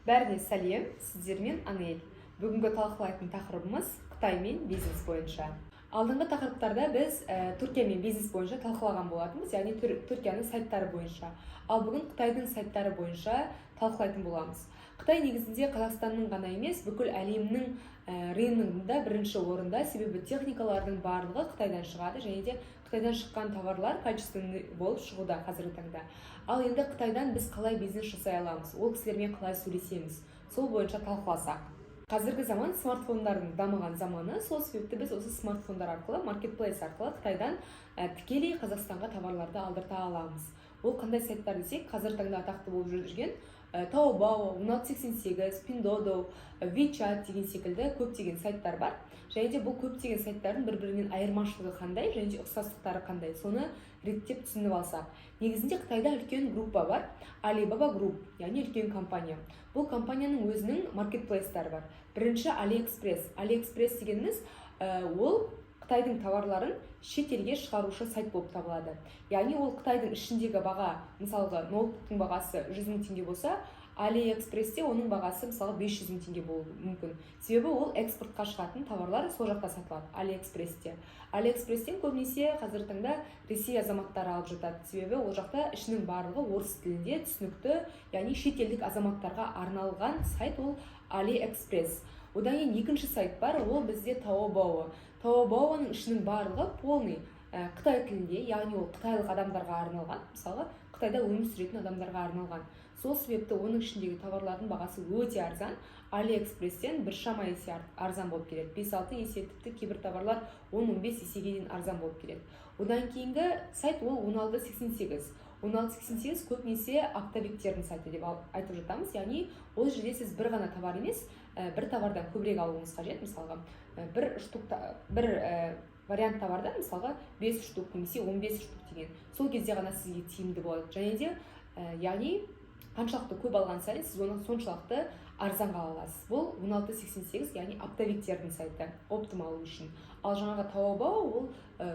Бәріне сәлем, сіздермен Анель. Бүгінгі талқылайтын тақырыбымыз Қытаймен бизнес бойынша. Алдыңғы тақырыптарда біз Түркиямен бизнес бойынша талқылаған болатынбыз, яғни Түркияның сайттары бойынша. Ал бүгін Қытайдың сайттары бойынша талқылайтын боламыз. Қытай негізінде Қазақстанның ғана емес, бүкіл әлемнің рыногында бірінші орында, себебі техникалардың барлығы Қытайдан шығады, және де Қытайдан шыққан товарлар качественный болып шығуда қазіргі таңда. Ал енді Қытайдан біз қалай бизнес жасай аламыз, ол кісілермен қалай сөйлесеміз, сол бойынша талқыласақ. Қазіргі заман смартфондардың дамыған заманы, сол себепті біз осы смартфондар арқылы, маркетплейс арқылы Қытайдан тікелей Қазақстанға товарларды алдырта аламыз. Ол қандай сайттар десек, қазір таңда атақты болып жүрген Taobao, 1688, Pinduoduo, WeChat деген секілді көптеген сайттар бар. Және де бұл көптеген сайттардың бір-бірінен айырмашылығы қандай, және де ұқсастықтары қандай, соны реттеп түсініп алсақ. Негізінде Қытайда үлкен группа бар, Alibaba Group, яғни үлкен компания. Бұл компанияның өзінің маркетплейстары бар. Бірінші AliExpress. AliExpress дегеніміз ол Қытайдың товарларын шетелге шығарушы сайт болып табылады. Яғни ол Қытайдың ішіндегі баға, мысалға ноутбуктың бағасы 100 000 теңге болса, AliExpressте оның бағасы мысалы 500 000 теңге болуы мүмкін. Себебі ол экспортқа шығатын товарлар сол жақта сатылады, AliExpressте. AliExpressтен көбінесе қазіргі таңда Ресей азаматтары алып жатады. Себебі ол жақта ішінің барлығы орыс тілінде түсінікті, яғни шетелдік азаматтарға арналған сайт ол AliExpress. Одан кейін екінші сайт бар, ол бізде Taobao. Taobaoның ішінің барлығы полный Қытай тілінде, яғни ол қытайлық адамдарға арналған, мысалы Қытайда өмір сүретін адамдарға арналған. Сол себепті оның ішіндегі товарлардың бағасы өте арзан. AliExpressтен біршама есе арзан болып келеді. 5-6 есе, тіпті кейбір товарлар 10-15 есеге дейін арзан болып келеді. Одан кейінгі сайт ол 1688. 1688 көбінесе оптовиктердің сайты деп айтып жатамыз. Яғни ол жерде сіз бір ғана товар емес, бір товардан көбірек алуыңыз қажет. Мысалға бір вариант товардан мысалға 5 штук немесе 15 штук деген. Сол кезде ғана сізге тиімді болады. Және де яғни қаншалықты көп алған сайын сіз оны соншалықты арзанға аласыз. Бұл 1688, яғни оптовиктердің сайты, оптым алу үшін. Ал жаңағы Taobao ол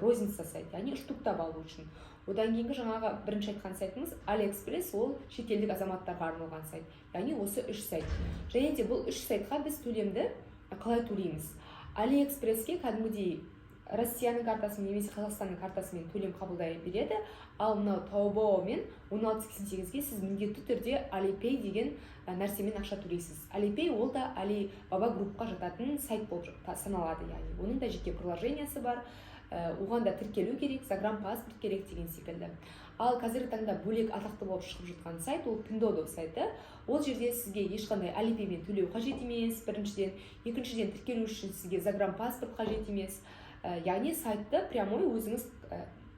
розница сайт, яғни штуктап алу үшін. Одан кейінгі жаңағы бірінші айтқан сайтымыз AliExpress, ол шетелдік азаматтарға арналған сайт. Яғни осы 3 сайт. Және де бұл 3 сайтқа біз төлемді қалай төлейміз? AliExpressке кәдімгідей Россияның картасымен немесе Қазақстанның картасымен төлем қабылдай береді. Ал мынау Taobao мен 1688-ге сіз міндетті түрде Alipay деген нәрсемен ақша төлейсіз. Alipay ол да Alibaba группқа жататын сайт болып саналады. Яғни оның да жеке приложениясы бар. Оған да тіркелу керек, загранпаспорт керек деген секілді. Ал қазіргі таңда бөлек атақты болып шығып жатқан сайт ол Pinduoduo сайты. Ол жерде сізге ешқандай Alipayмен төлеу қажет емес, біріншіден. Екіншіден, тіркелу үшін сізге загранпаспорт қажет емес. Яғни сайтты прямой өзіңіз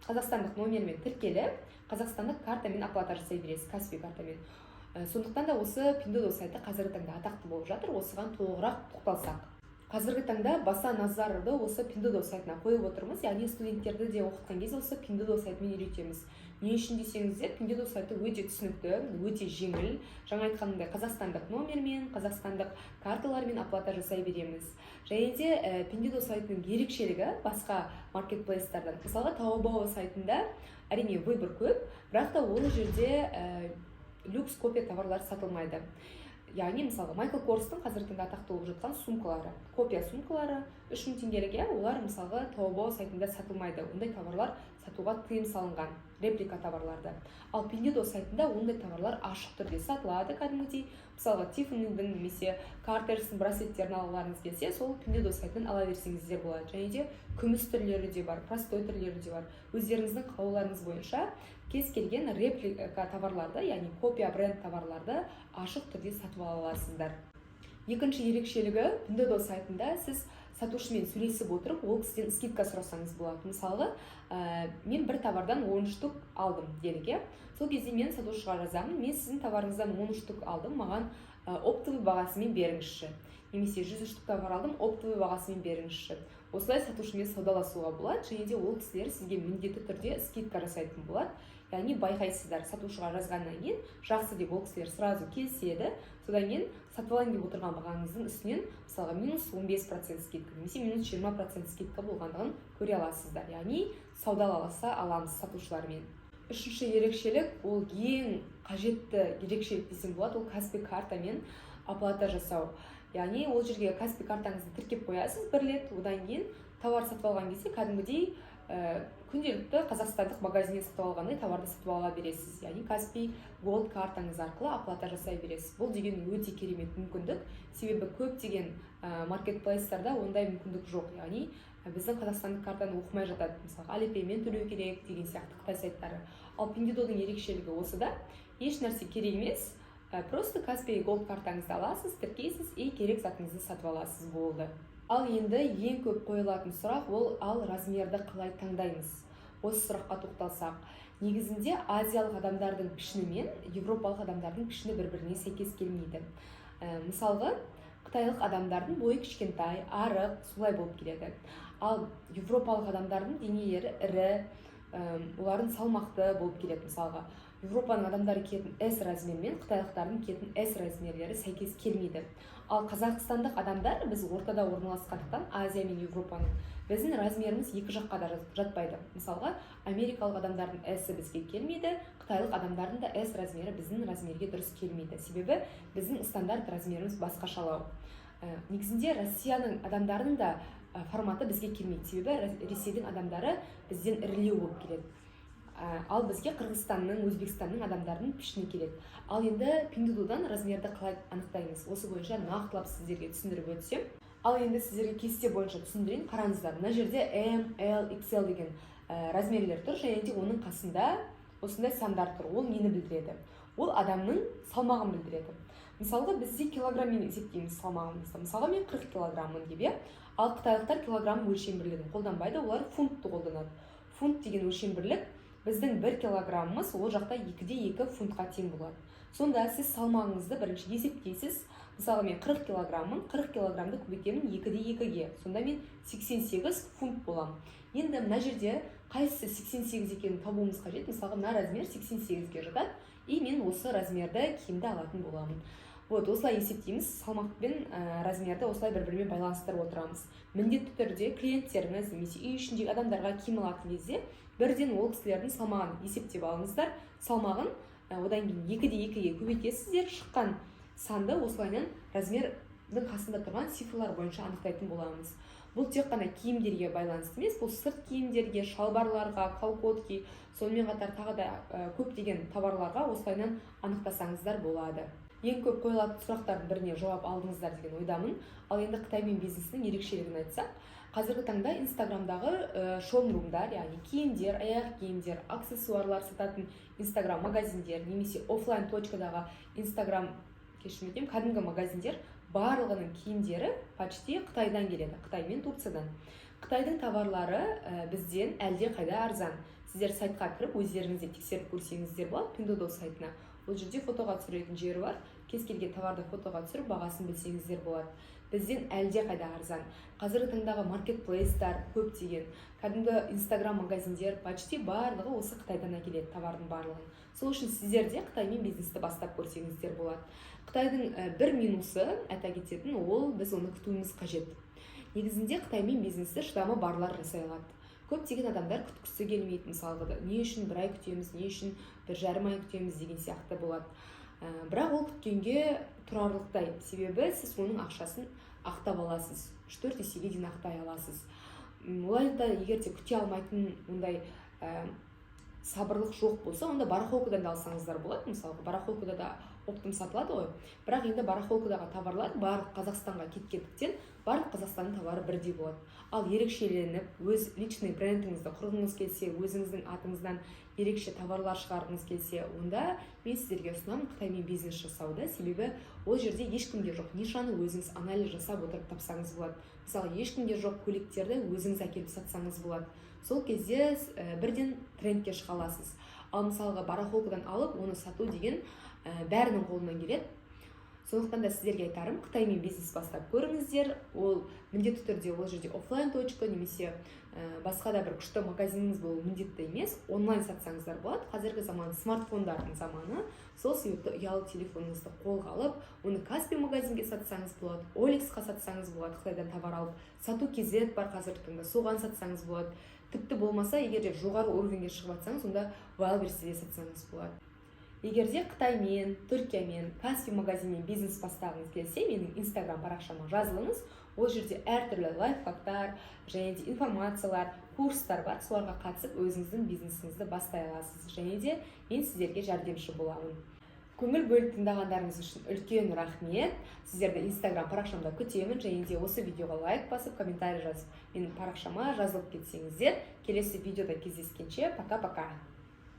қазақстандық номермен тіркеліп, қазақстандық картамен оплата жасай бересіз, Каспи картамен. Сондықтан да осы Pinduoduo сайты қазіргі таңда атақты болып жатыр. Осыған толығырақ тоқталсақ. Қазіргі таңда баса назарды осы Pinduoduo сайтына қойып отырмыз. Яғни студенттерді де оқытқан кезде осы Pinduoduo сайтымен үйретеміз. Не үшін десеңіздер, Pinduoduo сайты өте түсінікті, өте жеңіл. Жаңа айтқанымдай қазақстандық номермен, қазақстандық карталармен оплата жасай береміз. Және де Pinduoduo сайтының ерекшелігі басқа маркетплейстардан. Мысалға Taobao сайтында әрине выбор көп, бірақ та ол жерде люкс копия товарлар сатылмайды. Яғни мысалға Michael Kors'тың қазіргі таңда атақты болып жатқан сумкалары, копия сумкалары 3000 теңгеге, олар мысалға Taobao сайтында сатылмайды. Ондай товарлар сатуға тыйым салынған, реплика товарларды. Ал Pinduoduo сайтында ондай товарлар ашық түрде сатылады кәдімгідей. Мысалға Tiffany'дің немесе Carter'стің браслеттерін алғыларыңыз келсе, сол Pinduoduo сайтынан ала берсеңіздер болады. Және де күміс түрлері де бар, простой түрлері де бар. Өздеріңіздің қалауларыңыз бойынша кез келген реплика товарларды, яғни копия бренд товарларды ашық түрде сатып ала аласыздар. Екінші ерекшелігі, Pinduoduo сайтында сіз сатушымен сөйлесіп отырып, ол кісіден скидка сұрасаңыз болады. Мысалға, мен бір товардан 10 штук алдым делік. Сол кезде мен сатушыға жазамын, мен сіздің товарыңыздан 10 штук алдым, маған оптовый бағасымен беріңізші. Немесе 100 штук товар алдым, оптовый бағасымен беріңізші. Осылай сатушымен саудаласуға болады, және де ол кісілер сізге міндетті түрде скидка жасайтын болады. Яғни байқайсыздар, сатушыға жазғаннан кейін жақсы деп ол кісілер сразу келіседі. Содан кейін сатып алайын деп отырған бағаңыздың үстінен мысалға минус 15% скидка немесе минус 20% скидка болғандығын көре аласыздар. Яғни саудаласа аламыз сатушылармен. Үшінші ерекшелік, ол ең қажетті ерекшелік десем болады, ол Каспи картамен оплата жасау. Яғни ол жерге Каспи картаңызды тіркеп қоясыз бір рет, одан кейін товар сатып алған кезде кәдімгідей күнделікті қазақстандық магазиннен сатып алғандай товарды сатып ала бересіз. Яғни Каспи Gold картаңыз арқылы оплата жасай бересіз. Бұл деген өте керемет мүмкіндік. Себебі көптеген маркетплейстарда ондай мүмкіндік жоқ. Яғни біздің қазақстандық картаны оқымай жатады. Мысалы, Alipayмен төлеу керек деген сияқты Қытай сайттары. Ал Pinduoduo'дың ерекшелігі осыда. Еш нәрсе керек емес. Просто Каспи Gold картаңызды аласыз, тіркейсіз и керек затыңызды сатып аласыз, болды. Ал енді ең көп қойылатын сұрақ ал размерді қалай таңдаймыз? Осы сұраққа тоқталсақ, негізінде азиялық адамдардың пішіні мен европалық адамдардың пішіні бір-біріне сәйкес келмейді. Мысалға, қытайлық адамдардың бойы кішкентай, арық, солай болып келеді. Ал европалық адамдардың денелері ірі, олардың салмақты болып келеді. Мысалға, Европаның адамдары киетін S размермен қытайлықтардың киетін S размерлері сәйкес келмейді. Ал қазақстандық адамдар, біз ортада орналасқандықтан, Азия мен Европаның, біздің размеріміз екі жаққа да жатпайды. Мысалға, америкалық адамдардың S-і бізге келмейді, қытайлық адамдардың да S размері біздің размерге дұрыс келмейді. Себебі біздің стандарт размеріміз басқашалау. Негізінде Россияның адамдарының да форматы бізге келмейді. Себебі Ресейдің адамдары бізден ірілеу болып келеді. Ал бізге Қырғызстанның, Өзбекстанның адамдарының пішіні келеді. Ал енді Pinduoduo'дан размерді қалай анықтаймыз? Осы бойынша нақтылап сіздерге түсіндіріп өтсем. Ал енді сіздерге кесте бойынша түсіндірейін. Қараңыздар, мына жерде M, L, XL деген размерлер тұр, және де оның қасында осындай сандар тұр. Ол нені білдіреді? Ол адамның салмағын білдіреді. Мысалға, бізде килограммен есептейміз салмағымызды. Мысалға, мен 40 килограммын деп, ал қытайлықтар килограмм өлшем бірлігін қолданбайды, олар фунтты қолданады. Фунт деген өлшем бірлік біздің 1 килограммымыз ол жақта 2-2 фунтқа тең болады. Сонда сіз салмағыңызды бірінші есептейсіз. Мысалы, мен 40 килограммын, 40 килограммды көбейтемін 2-2-ге. Сонда мен 88 фунт боламын. Енді мына жерде қайсысы 88 екенін табуымыз қажет. Мысалы, мына размер 88-ге жатады, и мен осы размерді киімді алатын боламын. Осылай есептейміз, салмақ пен размерді осылай бір-бірімен байланыстырып отырамыз. Міндетті түрде клиенттеріңіз немесе үй ішіндегі адамдарға киім алатын кезде бірден ол кісілердің салмағын есептеп алыңыздар. Салмағын одан кейін 2-2-ге көбейтесіздер, шыққан санды осылайынан размердің қасында тұрған цифрлар бойынша анықтайтын боламыз. Бұл тек қана киімдерге байланысты емес, бұл сырт киімдерге, шалбарларға, колготки, сонымен қатар тағы да көптеген товарларға осылайынан анықтасаңыздар болады. Ең көп қойылатын сұрақтардың біріне жауап алдыңыздар деген ойдамын. Ал енді Қытаймен бизнесінің ерекшелігін айтсақ, қазіргі таңда Инстаграмдағы шоурумдар, яғни киімдер, аяқ киімдер, аксессуарлар сататын Инстаграм магазиндер, немесе офлайн точкадағы Инстаграм кәдімгі магазиндер барлығының киімдері почти Қытайдан келеді, Қытай мен Турциядан. Қытайдың товарлары бізден әлде қайда арзан. Сіздер сайтқа кіріп, өздеріңізде тексеріп көрсеңіздер болады, Pinduoduo сайтына. Бұл жерде фотоға түсіретін жері бар. Кез келген товарды фотоға түсіріп, бағасын білсеңіздер болады. Бізден әлде қайда арзан. Қазіргі таңдағы маркетплейстар көптеген, кәдімгі Инстаграм магазиндер почти барлығы осы Қытайдан әкеледі товардың барлығын. Сол үшін сіздер де Қытаймен бизнесті бастап көрсеңіздер болады. Қытайдың бір минусы, айта кететін, ол біз оны күтуіміз қажет. Негізінде Қытаймен бизнесті шыдамы барлар жасай алады. Көптеген адамдар күткісі келмейді, мысалға, не үшін бір ай күтеміз, не үшін бір жарым ай күтеміз деген сияқты болады. Бірақ ол күткенге тұрарлықтай, себебі сіз оның ақшасын ақтап аласыз, 3-4 есеге дейін ақтай аласыз. Олайда егер де күте алмайтын ондай сабырлық жоқ болса, онда барахолкадан да алсаңыздар болады. Мысалға, барахолкада да оптом сатылады ғой. Бірақ енді барахолкадағы товарлар барлық Қазақстанға кеткендіктен барлық Қазақстанның товары бірдей болады. Ал ерекшеленіп, өз личный брендіңізді құрғыңыз келсе, өзіңіздің атыңыздан ерекше товарлар шығарғыңыз келсе, онда мен сіздерге ұсынамын Қытаймен бизнес жасауды. Себебі ол жерде ешкімге жоқ нишаны өзіңіз анализ жасап отырып тапсаңыз болады. Мысалы, ешкімге жоқ көйлектерді өзіңіз әкеліп сатсаңыз болады. Сол кезде бірден трендке шыға аласыз. Ал мысалға барахолкадан алып, оны сату деген бәрінің қолынан келеді. Сондықтан да сіздерге айтарым, Қытаймен бизнес бастап көріңіздер. Ол міндетті түрде ол жерде офлайн точка немесе басқа да бір күшті магазиніңіз болу міндетті емес, онлайн сатсаңыздар болады. Қазіргі заман смартфондардың заманы. Сол себепті ұялы телефоныңызды қолға алып, оны Каспи магазинге сатсаңыз болады, OLX-қа сатсаңыз болады, Қытайдан товар алып, сату KZ бар қазіргі таңда, соған сатсаңыз болады. Тіпті болмаса, егер де жоғары уровеньге шығып жатсаңыз, онда Wildberries'те сатсаңыз болады. егерде Қытаймен, Түркиямен, Каспий магазинмен бизнес бастағыңыз келсе, менің инстаграм парақшама жазылыңыз. Ол жерде әртүрлі лайфхактар және де информациялар, курстар бар. Соларға қатысып өзіңіздің бизнесіңізді бастай аласыз. Және де мен сіздерге жәрдемші боламын. Көңіл бөліп тыңдағандарыңыз үшін үлкен рахмет. Сіздерді инстаграм парақшамда күтемін. Және де осы видеоға лайк басып, комментарий жазып, менің парақшама жазылып кетсеңіздер, келесі видеода кездескенше пока-пока.